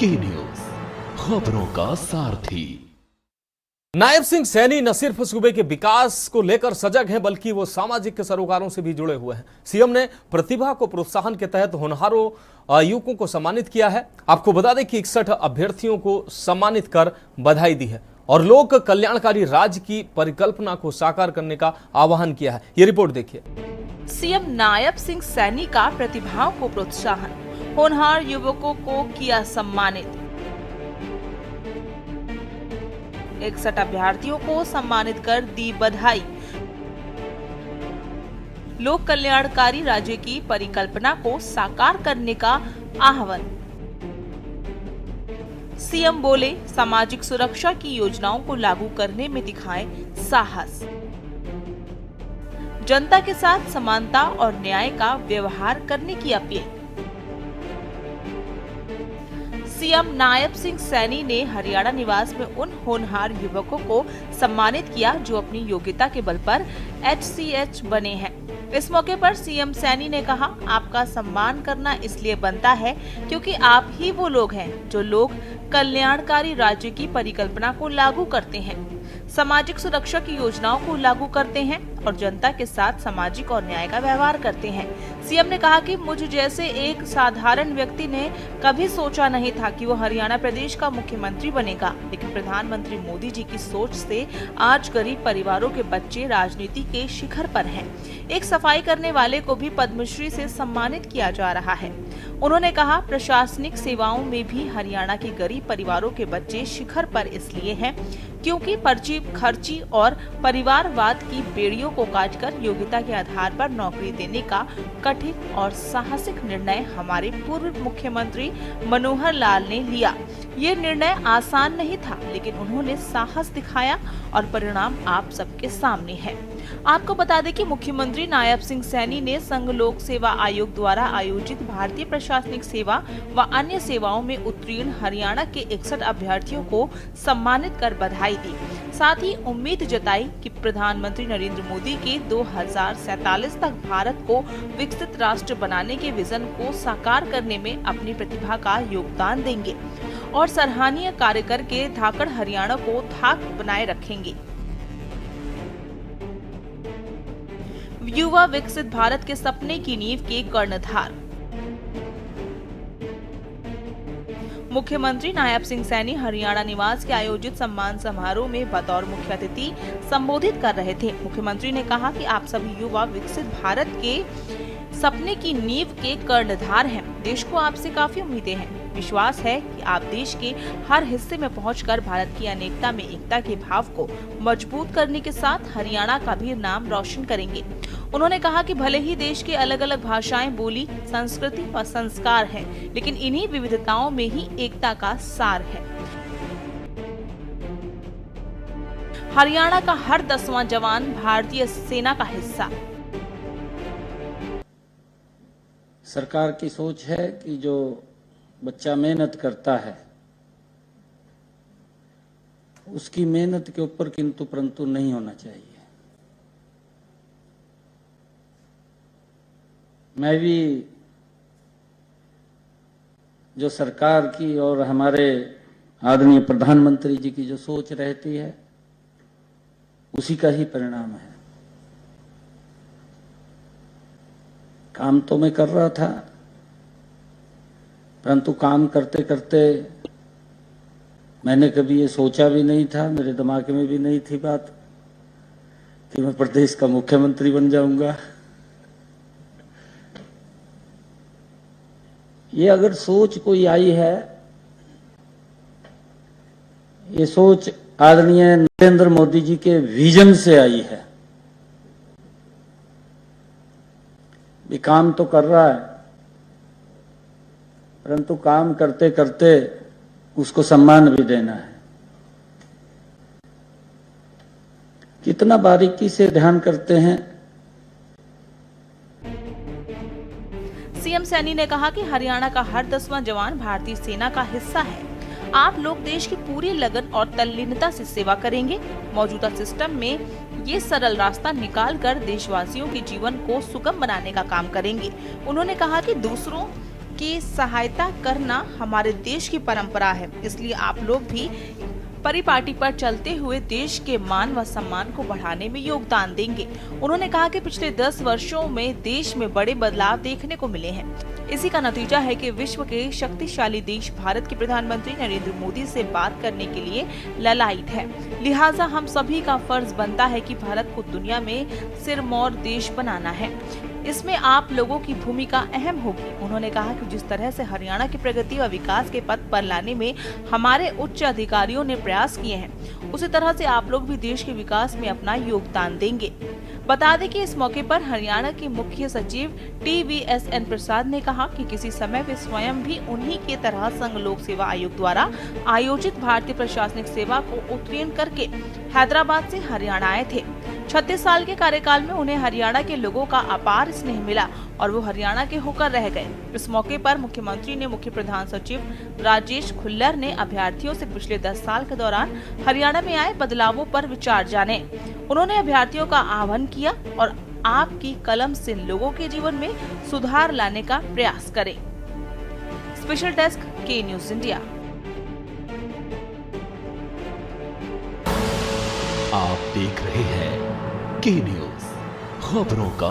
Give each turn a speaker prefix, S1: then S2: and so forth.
S1: के न्यूज, खबरों का सारथी।
S2: नायब सिंह सैनी न सिर्फ सूबे के विकास को लेकर सजग हैं, बल्कि वो सामाजिक सरोकारों से भी जुड़े हुए हैं। सीएम ने प्रतिभा को प्रोत्साहन के तहत होनहारों युवकों को सम्मानित किया है। आपको बता दें कि 61 अभ्यर्थियों को सम्मानित कर बधाई दी है और लोक कल्याणकारी राज्य की परिकल्पना को साकार करने का आह्वान किया है। ये रिपोर्ट देखिए।
S3: सीएम नायब सिंह सैनी का प्रतिभाओं को प्रोत्साहन, होनहार युवकों को किया सम्मानित। 61 अभ्यर्थियों को सम्मानित कर दी बधाई। लोक कल्याणकारी राज्य की परिकल्पना को साकार करने का आह्वान। सीएम बोले, सामाजिक सुरक्षा की योजनाओं को लागू करने में दिखाएं साहस। जनता के साथ समानता और न्याय का व्यवहार करने की अपील। सीएम नायब सिंह सैनी ने हरियाणा निवास में उन होनहार युवकों को सम्मानित किया जो अपनी योग्यता के बल पर HCH बने हैं। इस मौके पर सीएम सैनी ने कहा, आपका सम्मान करना इसलिए बनता है क्योंकि आप ही वो लोग हैं जो लोग कल्याणकारी राज्य की परिकल्पना को लागू करते हैं, सामाजिक सुरक्षा की योजनाओं को लागू करते हैं और जनता के साथ सामाजिक और न्याय का व्यवहार करते हैं। सीएम ने कहा कि मुझ जैसे एक साधारण व्यक्ति ने कभी सोचा नहीं था कि वो हरियाणा प्रदेश का मुख्यमंत्री बनेगा, लेकिन प्रधानमंत्री मोदी जी की सोच से आज गरीब परिवारों के बच्चे राजनीति के शिखर पर हैं। एक सफाई करने वाले को भी पद्मश्री से सम्मानित किया जा रहा है। उन्होंने कहा, प्रशासनिक सेवाओं में भी हरियाणा के गरीब परिवारों के बच्चे शिखर पर इसलिए हैं क्योंकि पर्ची खर्ची और परिवारवाद की बेड़ियों को काटकर योग्यता के आधार पर नौकरी देने का कठिन और साहसिक निर्णय हमारे पूर्व मुख्यमंत्री मनोहर लाल ने लिया। ये निर्णय आसान नहीं था, लेकिन उन्होंने साहस दिखाया और परिणाम आप सबके सामने है। आपको बता दें कि मुख्यमंत्री नायब सिंह सैनी ने संघ लोक सेवा आयोग द्वारा आयोजित भारतीय प्रशासनिक सेवा व अन्य सेवाओं में उत्तीर्ण हरियाणा के 61 अभ्यर्थियों को सम्मानित कर बधाई दी। साथ ही उम्मीद जताई कि प्रधानमंत्री नरेंद्र मोदी के 2047 तक भारत को विकसित राष्ट्र बनाने के विजन को साकार करने में अपनी प्रतिभा का योगदान देंगे और सराहनीय कार्य करके धाकड़ हरियाणा को धाक बनाए रखेंगे। युवा विकसित भारत के सपने की नींव के कर्णधार। मुख्यमंत्री नायब सिंह सैनी हरियाणा निवास के आयोजित सम्मान समारोह में बतौर मुख्य अतिथि संबोधित कर रहे थे। मुख्यमंत्री ने कहा कि आप सभी युवा विकसित भारत के सपने की नींव के कर्णधार हैं। देश को आपसे काफी उम्मीदें हैं। विश्वास है कि आप देश के हर हिस्से में पहुंचकर भारत की अनेकता में एकता के भाव को मजबूत करने के साथ हरियाणा का भी नाम रोशन करेंगे। उन्होंने कहा कि भले ही देश के अलग अलग भाषाएं, बोली, संस्कृति व संस्कार हैं, लेकिन इन्हीं विविधताओं में ही एकता का सार है। हरियाणा का हर 10वां जवान भारतीय सेना का हिस्सा।
S4: सरकार की सोच है कि जो बच्चा मेहनत करता है उसकी मेहनत के ऊपर किंतु परंतु नहीं होना चाहिए। मैं भी जो सरकार की और हमारे आदरणीय प्रधानमंत्री जी की जो सोच रहती है उसी का ही परिणाम है। काम तो मैं कर रहा था, परंतु काम करते करते मैंने कभी ये सोचा भी नहीं था, मेरे दिमाग में भी नहीं थी बात कि मैं प्रदेश का मुख्यमंत्री बन जाऊंगा। ये अगर सोच कोई आई है, ये सोच आदरणीय नरेंद्र मोदी जी के विजन से आई है। भी काम तो कर रहा है, परंतु काम करते करते उसको सम्मान भी देना है। कितना बारीकी से ध्यान करते हैं।
S3: सीएम सैनी ने कहा कि हरियाणा का हर 10वां जवान भारतीय सेना का हिस्सा है। आप लोग देश की पूरी लगन और तल्लीनता से सेवा करेंगे। मौजूदा सिस्टम में ये सरल रास्ता निकाल कर देशवासियों के जीवन को सुगम बनाने का काम करेंगे। उन्होंने कहा कि दूसरों की सहायता करना हमारे देश की परंपरा है, इसलिए आप लोग भी परिपाटी पर चलते हुए देश के मान व सम्मान को बढ़ाने में योगदान देंगे। उन्होंने कहा कि पिछले 10 वर्षों में देश में बड़े बदलाव देखने को मिले हैं। इसी का नतीजा है कि विश्व के शक्तिशाली देश भारत के प्रधानमंत्री नरेंद्र मोदी से बात करने के लिए ललायित है। लिहाजा हम सभी का फर्ज बनता है कि भारत को दुनिया में सिरमौर देश बनाना है। इसमें आप लोगों की भूमिका अहम होगी। उन्होंने कहा कि जिस तरह से हरियाणा की प्रगति व विकास के पथ पर लाने में हमारे उच्च अधिकारियों ने प्रयास किए हैं, उसी तरह से आप लोग भी देश के विकास में अपना योगदान देंगे। बता दें कि इस मौके पर हरियाणा के मुख्य सचिव TVSN प्रसाद ने कहा कि किसी समय वे स्वयं भी उन्हीं की तरह संघ लोक सेवा आयोग द्वारा आयोजित भारतीय प्रशासनिक सेवा को उत्तीर्ण करके हैदराबाद से हरियाणा आए थे। 36 साल के कार्यकाल में उन्हें हरियाणा के लोगों का अपार स्नेह मिला और वो हरियाणा के होकर रह गए। इस मौके पर मुख्यमंत्री ने मुख्य प्रधान सचिव राजेश खुल्लर ने अभ्यर्थियों से पिछले 10 साल के दौरान हरियाणा में आए बदलावों पर विचार जाने। उन्होंने अभ्यर्थियों का आह्वान किया और आपकी कलम से लोगों के जीवन में सुधार लाने का प्रयास करें। स्पेशल डेस्क के न्यूज इंडिया।
S1: आप देख रहे हैं के न्यूज, खबरों का